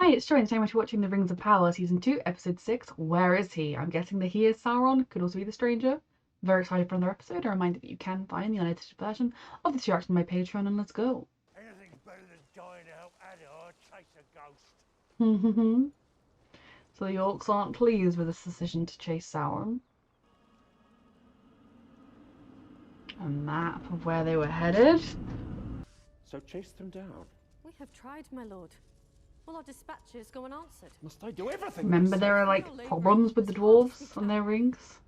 Hi, it's Joy, and so much for watching The Rings of Power, Season 2, Episode 6, Where is he? I'm guessing that he is Sauron, could also be the Stranger. Very excited for another episode. A reminder that you can find the unedited version of this reaction on my Patreon, and let's go. Anything's better than dying out Adder or chase a ghost. So the orcs aren't pleased with this decision to chase Sauron. A map of where they were headed. So chase them down. We have tried, my lord. All our dispatches go unanswered. Must I do everything? Remember, there are like problems with the dwarves and their rings.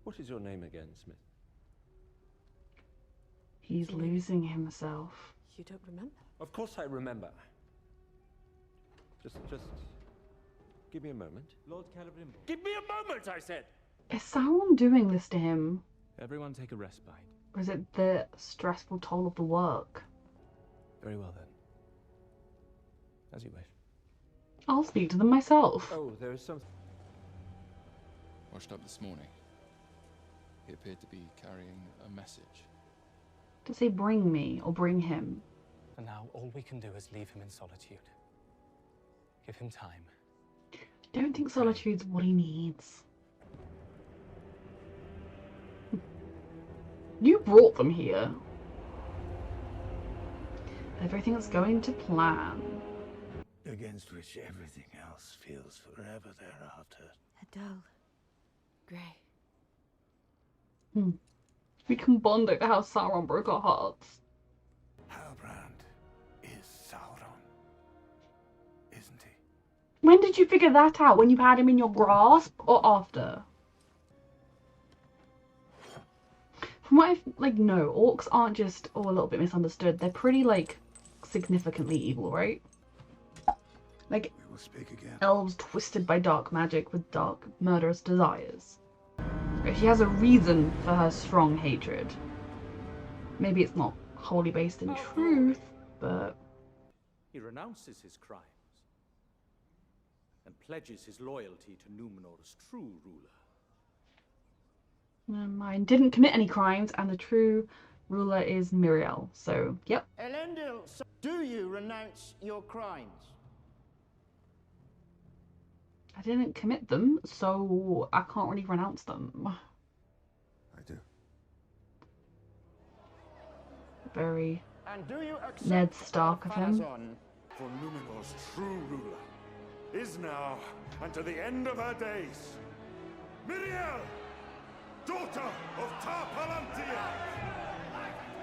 What is your name again, Smith? He's losing himself. You don't remember? Of course I remember. Just give me a moment. Lord Calibrimbo. Give me a moment, I said! Is Sauron doing this to him? Everyone take a respite. Or is it the stressful toll of the work? Very well then. As you wish. I'll speak to them myself. Oh, there is something. Washed up this morning. He appeared to be carrying a message. Does he bring me or bring him? And now all we can do is leave him in solitude. Give him time. I don't think solitude's what he needs. You brought them here. Everything's going to plan. Against which everything else feels forever thereafter. A dull grey. We can bond over how Sauron broke our hearts. Halbrand is Sauron, isn't he? When did you figure that out? When you had him in your grasp or after? From what I've, no, orcs aren't just, a little bit misunderstood. They're pretty, significantly evil, right? We will speak again. Elves twisted by dark magic with dark, murderous desires. She has a reason for her strong hatred. Maybe it's not wholly based in truth, but... He renounces his crimes and pledges his loyalty to Numenor's true ruler. Never mind. Didn't commit any crimes, and the true ruler is Miriel. So, yep. Elendil, do you renounce your crimes? I didn't commit them, so I can't really renounce them. I do. Very And do you accept Ned Stark of him. For Numenor's true ruler is now, and to the end of her days, Miriel, daughter of Tar Palantir!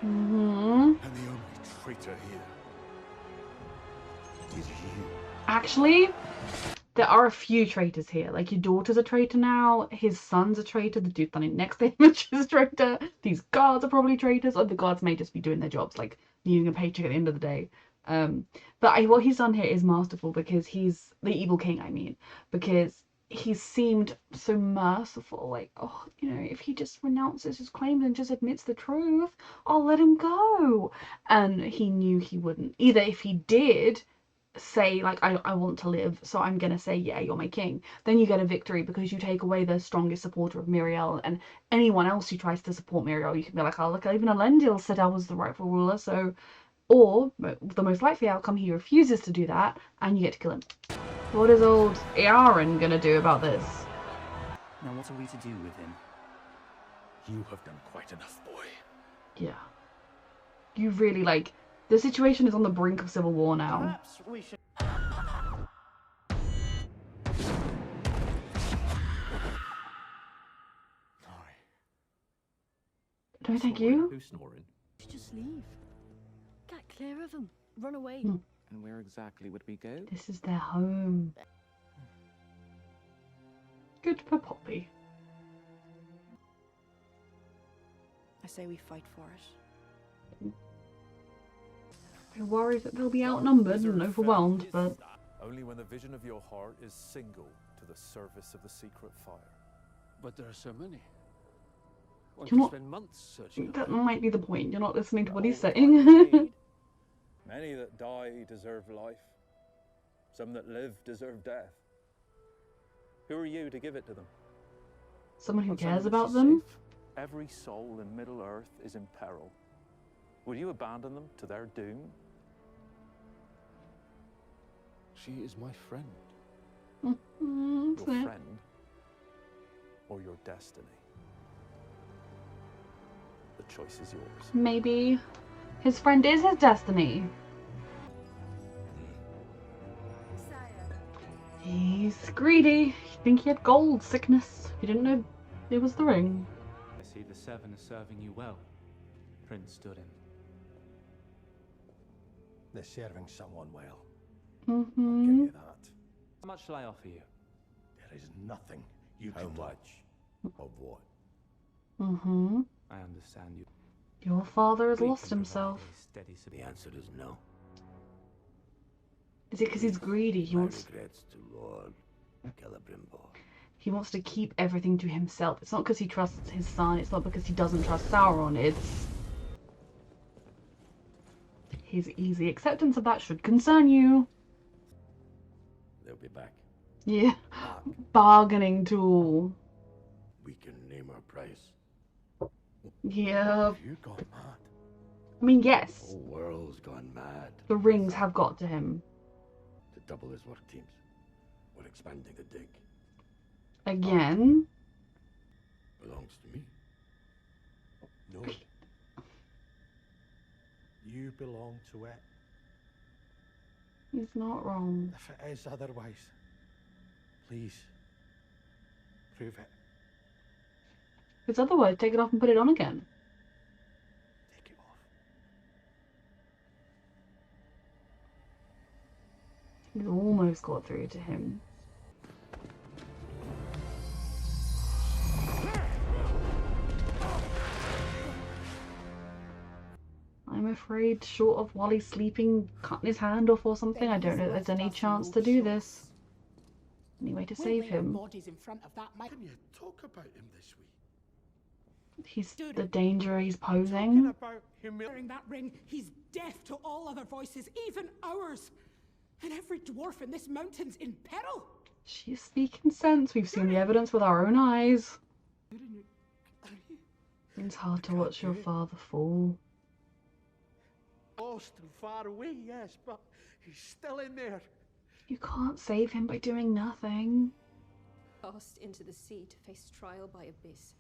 And the only traitor here is you. Actually, there are a few traitors here. Like, your daughter's a traitor now, his son's a traitor, the dude standing next to him is a traitor, these guards are probably traitors, or the guards may just be doing their jobs, needing a paycheck at the end of the day. But what he's done here is masterful, because he's the evil king, because he seemed so merciful, if he just renounces his claims and just admits the truth, I'll let him go. And he knew he wouldn't. Either if he did say, I want to live, so I'm gonna say, yeah, you're my king, then you get a victory, because you take away the strongest supporter of Miriel, and anyone else who tries to support Miriel, you can be like, oh, look, even Elendil said I was the rightful ruler, so... Or, the most likely outcome, he refuses to do that, and you get to kill him. What is old Eowyn gonna do about this? Now what are we to do with him? You have done quite enough, boy. Yeah. You really, the situation is on the brink of civil war now. Perhaps we should... Sorry. No, thank you. Who's snoring? Just leave. Get clear of them. Run away. And where exactly would we go? This is their home. Good for Poppy. I say we fight for it. I worry that they'll be outnumbered and overwhelmed, but... Only when the vision of your heart is single to the service of the secret fire. But there are so many. One You're can not... spend months searching. That might be the point. You're not listening to what he's saying. Many that die deserve life. Some that live deserve death. Who are you to give it to them? Someone who On cares someone about that's them? safe. Every soul in Middle Earth is in peril. Will you abandon them to their doom? She is my friend. Mm-hmm. Your friend or your destiny? The choice is yours. Maybe his friend is his destiny. He's greedy. He think he had gold sickness. He didn't know it was the ring. I see the Seven are serving you well, Prince Durin. They're serving someone well. Mm-hmm. I'll give you that. How much shall I offer you? There is nothing you can do. How much? Of what? Mm-hmm. I understand you. Your father has We lost can himself. provide a steady The answer is no. Is it because he's greedy? He wants regrets to Lord Celebrimbor. he wants to keep everything to himself. It's not because he trusts his son. It's not because he doesn't trust Sauron. It's his easy acceptance of that should concern you. They'll be back. Yeah. Back. Bargaining tool. We can name our price. Yeah. You gone mad. I mean, The yes. whole world's gone mad. The rings have got to him. To double his work teams. We're expanding the dig. Again. Belongs to me. No. You belong to it. He's not wrong. If it is otherwise, please prove it. If it's otherwise, take it off and put it on again. Take it off. He's almost got through to him. I'm afraid, short of while he's sleeping, cutting his hand off or something, I don't know if there's any chance to do this. Any way to save him? Bodies in front of that man. Can you talk about him this week? He's the danger he's Talking posing. about humility. Wearing that ring, he's deaf to all other voices, even ours. And every dwarf in this mountain's in peril. She's speaking sense. We've seen the evidence with our own eyes. It's hard to watch your father fall. Lost and far away, yes, but he's still in there. You can't save him by doing nothing. Cast into the sea to face trial by abyss.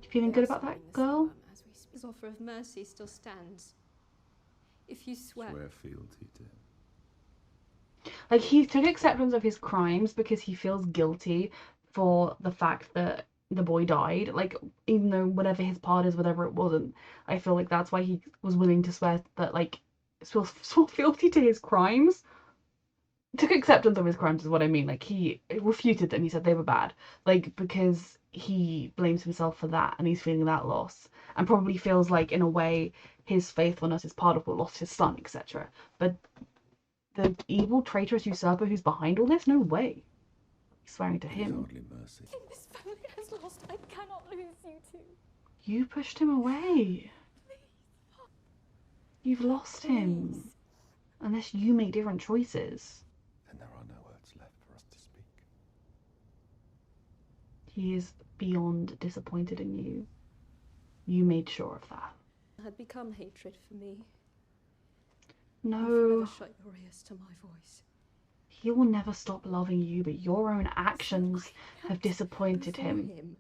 You feeling They good are about that, summoning the girl? Sauron as we speak. His offer of mercy still stands. If you swear. Swear fealty to him. Like, he took acceptance of his crimes because he feels guilty for the fact that the boy died. Like, even though whatever his part is, whatever it wasn't, I feel like that's why he was willing to swear that, like, swore fealty to his crimes. Took acceptance of his crimes is what I mean. Like, he refuted them. He said they were bad. Like, because he blames himself for that and he's feeling that loss. And probably feels like, in a way, his faithfulness is part of what lost his son, etc. But the evil, traitorous usurper who's behind all this? No way. He's swearing to him. Hardly mercy. This family has lost. I cannot lose you two. You pushed him away. You've lost him. Please. Unless you make different choices. And there are no words left for us to speak. He is beyond disappointed in you. You made sure of that. Had become hatred for me. No, You forever shut your ears to my voice. he will never stop loving you, but your own actions have disappointed Before him.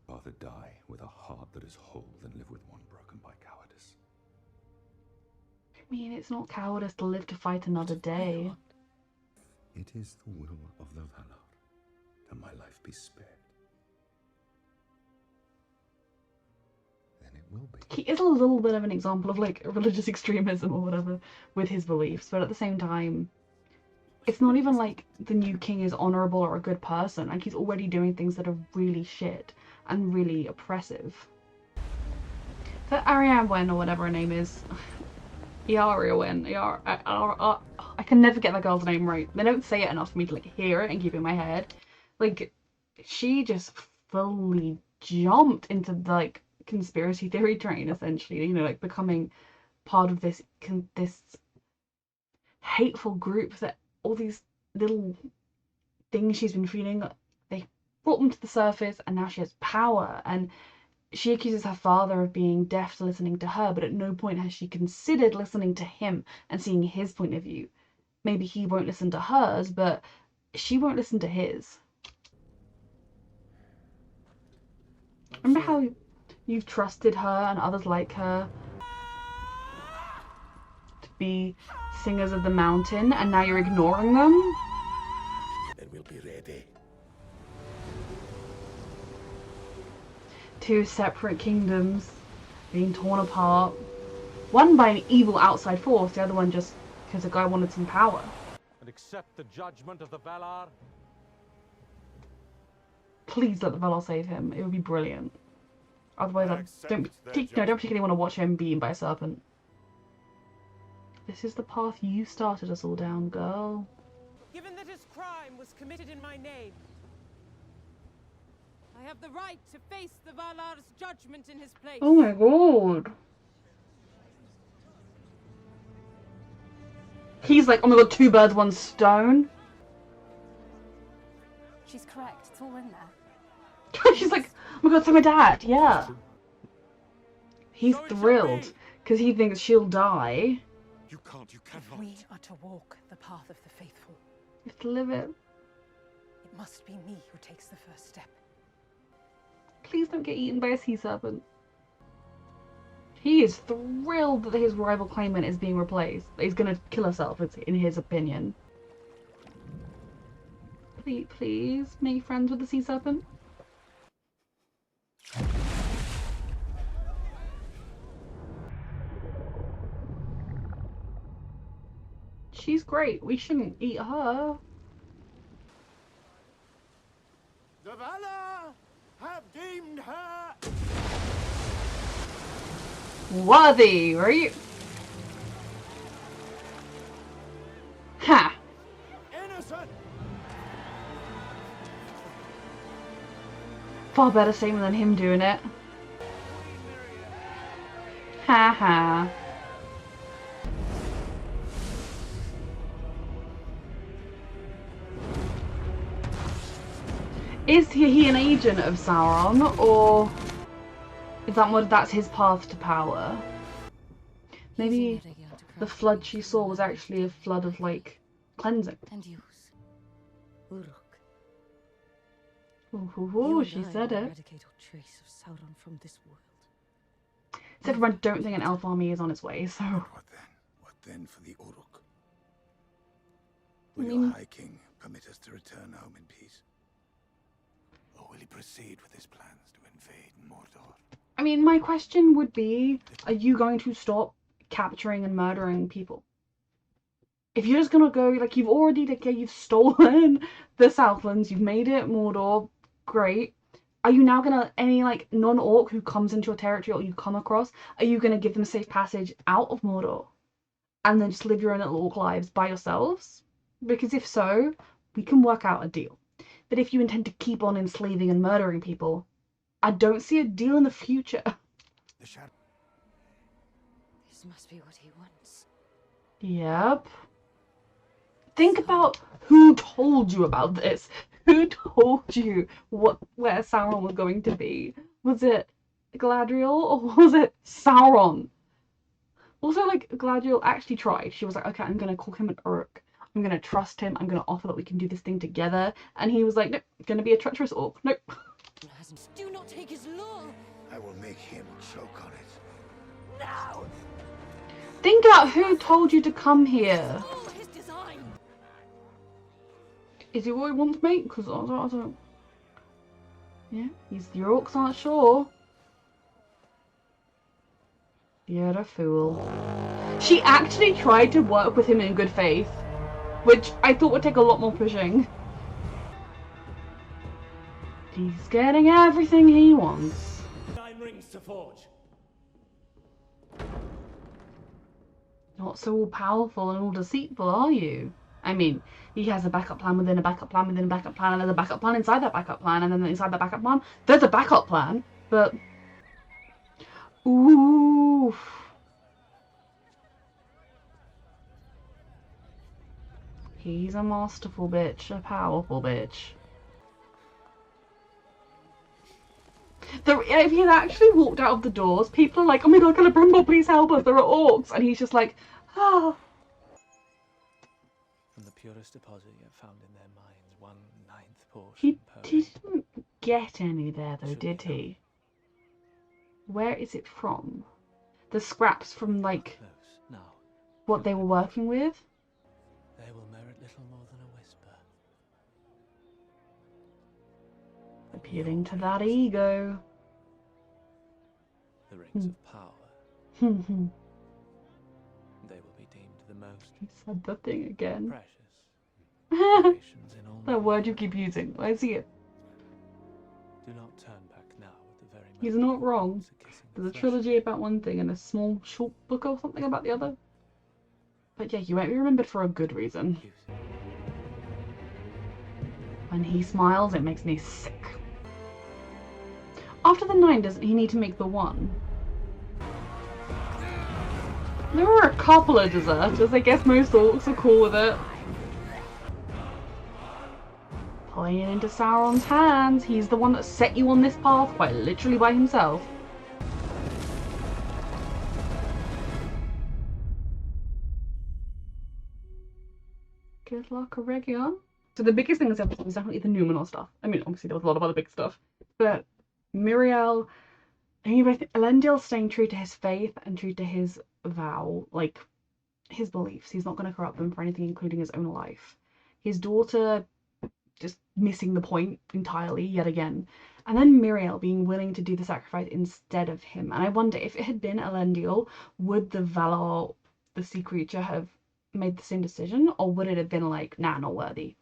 Rather die with a heart that is whole than live with one broken by cowardice. I mean, it's not cowardice to live to fight another day. It is the will of the Valar that my life be spared. Then it will be. He is a little bit of an example of, like, religious extremism or whatever with his beliefs, but at the same time, it's not even like the new king is honorable or a good person. Like, he's already doing things that are really shit and really oppressive. That Ariadne or whatever her name is, Iariwen, I can never get that girl's name right. They don't say it enough for me to, like, hear it and keep it in my head. Like, she just fully jumped into the, like, conspiracy theory train, essentially, you know, like, becoming part of this hateful group that all these little things she's been feeling, they brought them to the surface, and now she has power, and she accuses her father of being deaf to listening to her, but at no point has she considered listening to him and seeing his point of view. Maybe he won't listen to hers, but she won't listen to his. Remember how you've trusted her and others like her to be singers of the mountain, and now you're ignoring them? Then we'll be ready. Two separate kingdoms being torn apart. One by an evil outside force, the other one just because a guy wanted some power. And accept the judgment of the Valar. Please let the Valar save him. It would be brilliant. Otherwise, I don't particularly want to watch him beaten by a serpent. This is the path you started us all down, girl. Given that his crime was committed in my name, I have the right to face the Valar's judgment in his place. Oh my god. He's like, oh my god, two birds, one stone. She's correct. It's all in there. She's like, oh my god, so my dad, yeah. He's thrilled because he thinks she'll die. You can't, you cannot. If we are to walk the path of the faithful, You have to live it. it must be me who takes the first step. Please don't get eaten by a sea serpent. He is thrilled that his rival claimant is being replaced. He's gonna kill herself, in his opinion. Please make friends with the sea serpent. She's great. We shouldn't eat her. The Valar have deemed her Worthy, right? Ha! innocent. Far better statement than him doing it. Ha ha. Is he an agent of Sauron, or is that's his path to power? Maybe the flood she saw was actually a flood of, like, cleansing. And use Uruk. Ooh, she said it. Eradicate all trace of Sauron from this world. Except for I don't think an elf army is on its way, so... What then? What then for the Uruk? Will I mean- your High King permit us to return home in peace? Or will he proceed with his plans to invade Mordor? I mean, my question would be, are you going to stop capturing and murdering people? If you're just gonna go, like, you've already, like, you've stolen the Southlands, you've made it Mordor, great. Are you now gonna, any, like, non-orc who comes into your territory or you come across, are you gonna give them safe passage out of Mordor? And then just live your own little orc lives by yourselves? Because if so, we can work out a deal. But if you intend to keep on enslaving and murdering people, I don't see a deal in the future. The shadow. This must be what he wants. Yep. Think about who told you about this. Who told you where Sauron was going to be? Was it Galadriel or was it Sauron? Also, like, Galadriel actually tried. She was like, okay, I'm gonna call him an Uruk. I'm gonna trust him. I'm gonna offer that we can do this thing together. And he was like, nope, gonna be a treacherous orc. Nope. Do not take his law. I will make him choke on it. No. Think about who told you to come here. All his design. Is it what he wants, mate? Because I don't... Yeah, your orcs aren't sure. You're a fool. She actually tried to work with him in good faith, which I thought would take a lot more pushing. He's getting everything he wants. 9 rings to forge. Not so all-powerful and all-deceitful, are you? I mean, he has a backup plan within a backup plan within a backup plan, and there's a backup plan inside that backup plan, and then inside that backup plan, there's a backup plan, but... Ooh. He's a masterful bitch, a powerful bitch. If he had actually walked out of the doors, people are like, oh my god, Celebrimbor, please help us, there are orcs. And he's just like, ah. From the purest deposit yet found in their minds, 1/9 portion He per didn't get any there though, did he? Where is it from? The scraps from, like, now. what they were working with? They will merit little more than a whisper. Appealing to that ego. The rings of power. He They will be deemed the most said the thing again. precious. That word you keep using. I see it. Do not turn back now at the very moment. He's not wrong. There's a trilogy about one thing and a small short book or something about the other. But yeah, you won't be remembered for a good reason. When he smiles, it makes me sick. After the 9, doesn't he need to make the 1? There were a couple of deserters. I guess most orcs are cool with it. Playing into Sauron's hands. He's the one that set you on this path quite literally by himself. Good luck, Aregion. So the biggest thing in this episode was definitely the Numenor stuff. I mean, obviously there was a lot of other big stuff. But Miriel, Elendil staying true to his faith and true to his vow, like his beliefs. He's not going to corrupt them for anything, including his own life. His daughter just missing the point entirely yet again. And then Miriel being willing to do the sacrifice instead of him. And I wonder if it had been Elendil, would the Valar, the sea creature, have made the same decision, or would it have been like, nah, not worthy?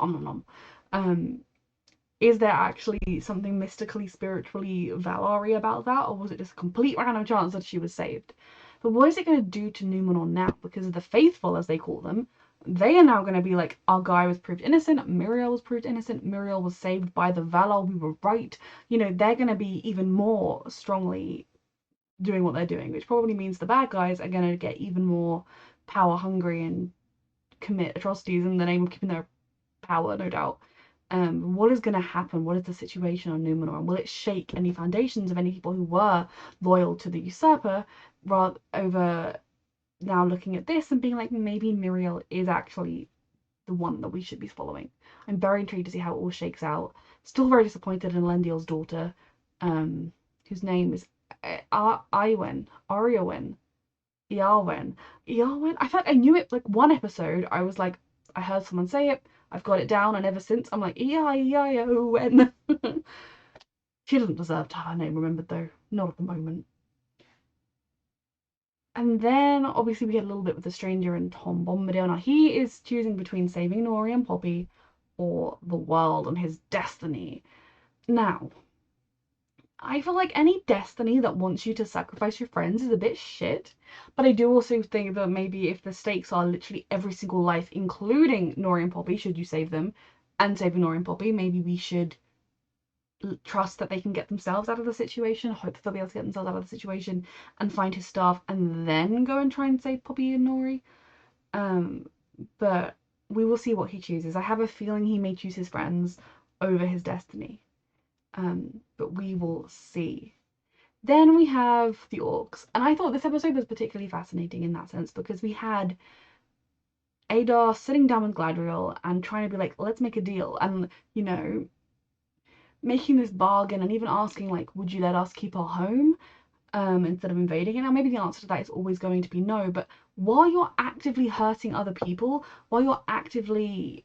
Is there actually something mystically, spiritually Valari about that, or was it just a complete random chance that she was saved? But what is it going to do to Numenor now? Because the faithful, as they call them, they are now going to be like, our guy was proved innocent, Miriel was proved innocent, Miriel was saved by the Valar, we were right. You know, they're going to be even more strongly doing what they're doing, which probably means the bad guys are going to get even more power hungry and commit atrocities in the name of keeping their power, no doubt. What is going to happen? What is the situation on Numenor? And will it shake any foundations of any people who were loyal to the usurper, rather over now looking at this and being like, maybe Miriel is actually the one that we should be following? I'm very intrigued to see how it all shakes out. Still very disappointed in Elendil's daughter, whose name is Arwen. I felt like I knew it like one episode. I was like, I heard someone say it, I've got it down, and ever since I'm like, E-I-E-I-O-N. She doesn't deserve to have her name remembered though, not at the moment. And then obviously we get a little bit with the stranger and Tom Bombadil. Now he is choosing between saving Nori and Poppy or the world and his destiny. Now, I feel like any destiny that wants you to sacrifice your friends is a bit shit. But I do also think that maybe if the stakes are literally every single life, including Nori and Poppy, should you save them, and saving Nori and Poppy, maybe we should trust that they can get themselves out of the situation, hope that they'll be able to get themselves out of the situation, and find his staff, and then go and try and save Poppy and Nori. But we will see what he chooses. I have a feeling he may choose his friends over his destiny. But we will see. Then we have the orcs, and I thought this episode was particularly fascinating in that sense because we had Adar sitting down with Gladriel and trying to be like, let's make a deal, and you know, making this bargain and even asking like, would you let us keep our home instead of invading it? Now maybe the answer to that is always going to be no, but while you're actively hurting other people, while you're actively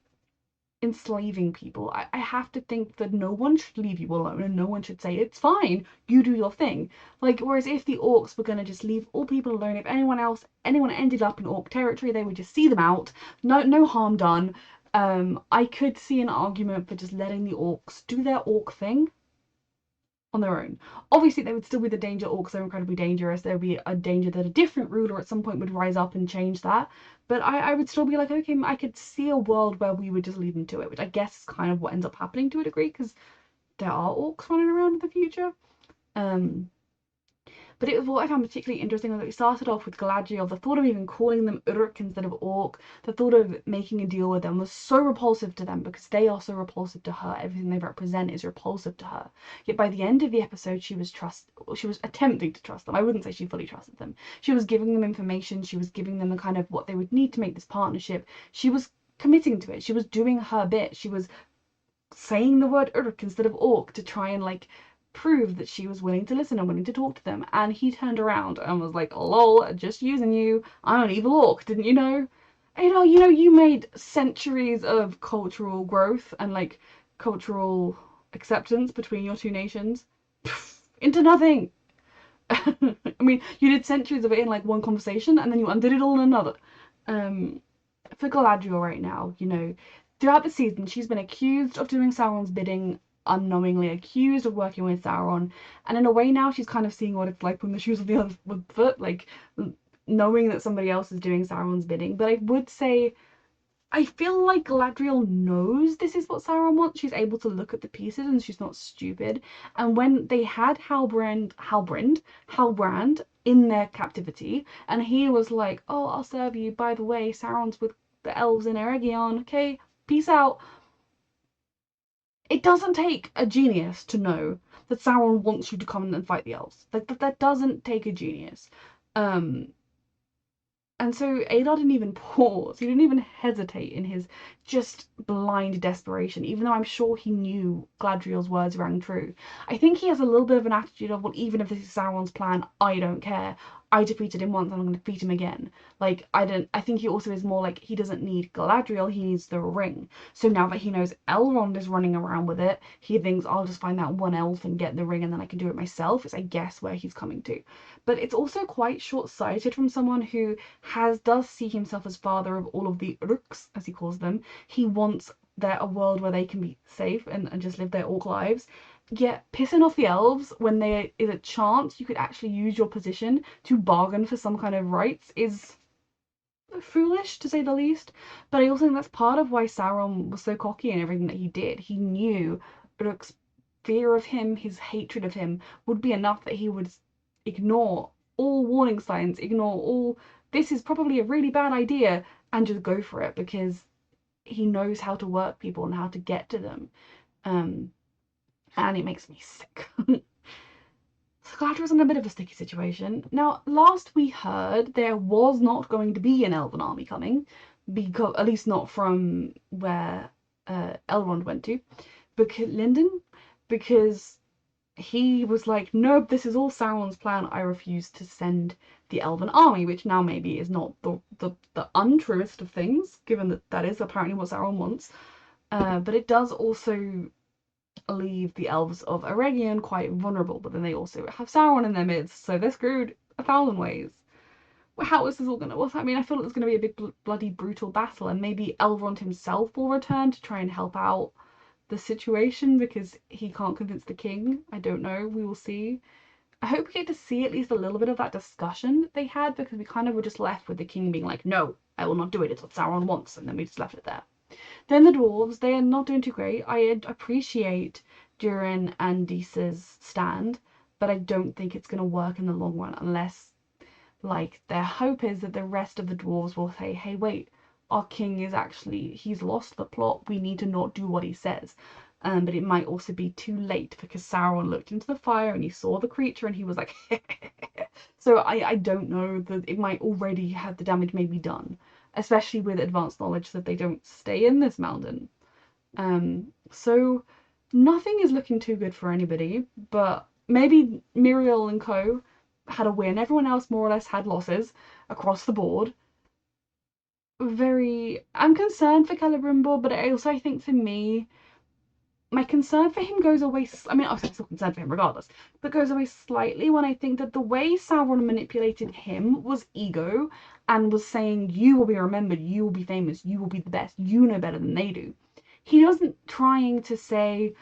enslaving people, I have to think that no one should leave you alone and no one should say, it's fine, you do your thing. Like, whereas if the orcs were going to just leave all people alone, if anyone ended up in orc territory, they would just see them out, no harm done. I could see an argument for just letting the orcs do their orc thing on their own. Obviously, there would still be the danger. Orcs are incredibly dangerous. There would be a danger that a different ruler at some point would rise up and change that. But I would still be like, okay, I could see a world where we would just leave them to it, which I guess is kind of what ends up happening to a degree, because there are orcs running around in the future. But it was what I found particularly interesting was that we started off with Galadriel. The thought of even calling them Uruk instead of Orc, the thought of making a deal with them was so repulsive to them because they are so repulsive to her. Everything they represent is repulsive to her. Yet by the end of the episode, she was attempting to trust them. I wouldn't say she fully trusted them. She was giving them information. She was giving them the kind of what they would need to make this partnership. She was committing to it. She was doing her bit. She was saying the word Uruk instead of Orc to try and like prove that she was willing to listen and willing to talk to them. And he turned around and was like, lol, just using you, I'm an evil orc, didn't you know? You made centuries of cultural growth and like cultural acceptance between your two nations into nothing. I mean, you did centuries of it in like one conversation and then you undid it all in another. For Galadriel right now, throughout the season she's been accused of doing Sauron's bidding, unknowingly accused of working with Sauron, and in a way now she's kind of seeing what it's like when the shoes of the other foot, like knowing that somebody else is doing Sauron's bidding. But I would say I feel like Galadriel knows this is what Sauron wants. She's able to look at the pieces and she's not stupid. And when they had Halbrand in their captivity and he was like, oh, I'll serve you, by the way, Sauron's with the elves in Eregion, okay, peace out. It doesn't take a genius to know that Sauron wants you to come and fight the elves. Like that doesn't take a genius. And so Adar didn't even pause. He didn't even hesitate in his just blind desperation, even though I'm sure he knew Galadriel's words rang true. I think he has a little bit of an attitude of, well, even if this is Sauron's plan, I don't care. I defeated him once and I'm going to defeat him again. Like, I think he also is more like, he doesn't need Galadriel, he needs the ring. So now that he knows Elrond is running around with it, he thinks, I'll just find that one elf and get the ring and then I can do it myself, is I guess where he's coming to. But it's also quite short-sighted from someone who does see himself as father of all of the Uruks, as he calls them. He wants a world where they can be safe and just live their orc lives. Yet pissing off the elves when there is a chance you could actually use your position to bargain for some kind of rights is foolish, to say the least. But I also think that's part of why Sauron was so cocky in everything that he did. He knew Uruk's fear of him, his hatred of him, would be enough that he would ignore all warning signs, ignore all, this is probably a really bad idea, and just go for it, because he knows how to work people and how to get to them. And it makes me sick. So Galadriel's in a bit of a sticky situation. Now, last we heard, there was not going to be an elven army coming, because at least not from where Elrond went to, because he was like, nope, this is all Sauron's plan. I refuse to send the elven army, which now maybe is not the untruest of things, given that that is apparently what Sauron wants. But it does also leave the elves of Eregion quite vulnerable, but then they also have Sauron in their midst, so they're screwed 1,000 ways. Well, how is this all gonna work? I mean, I feel like there's gonna be a big bloody brutal battle, and maybe Elrond himself will return to try and help out the situation because he can't convince the king. I don't know, we will see. I hope we get to see at least a little bit of that discussion that they had, because we kind of were just left with the king being like, no, I will not do it, it's what Sauron wants, and then we just left it there. Then the dwarves, they are not doing too great. I appreciate Durin and Disa's stand, but I don't think it's going to work in the long run unless, like, their hope is that the rest of the dwarves will say, hey, wait, our king is actually, he's lost the plot, we need to not do what he says. But it might also be too late because Sauron looked into the fire and he saw the creature and he was like, so I don't know, that it might already have the damage may be done, especially with advanced knowledge that they don't stay in this mountain. So nothing is looking too good for anybody, but maybe Miriel and co had a win. Everyone else more or less had losses across the board. I'm concerned for Celebrimbor, but I think for me, my concern for him goes away, I mean, obviously I'm still concerned for him regardless, but goes away slightly when I think that the way Sauron manipulated him was ego, and was saying, you will be remembered, you will be famous, you will be the best, you know better than they do. He wasn't trying to say,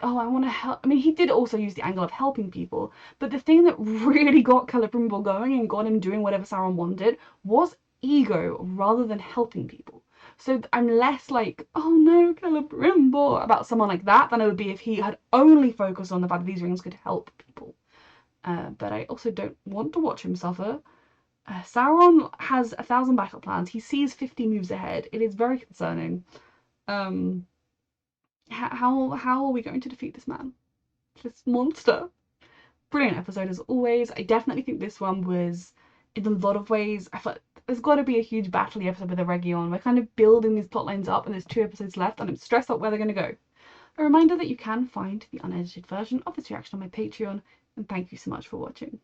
oh, I want to help. I mean, he did also use the angle of helping people, but the thing that really got Celebrimbor going and got him doing whatever Sauron wanted was ego rather than helping people. So I'm less like, oh no, Celebrimbor, about someone like that than it would be if he had only focused on the fact that these rings could help people. but I also don't want to watch him suffer. Sauron has 1,000 backup plans. He sees 50 moves ahead. It is very concerning. How are we going to defeat this man? This monster? Brilliant episode as always. I definitely think this one was, in a lot of ways, I thought there's got to be a huge battle episode with a Region. We're kind of building these plot lines up and there's 2 episodes left and I'm stressed out where they're going to go. A reminder that you can find the unedited version of this reaction on my Patreon, and thank you so much for watching.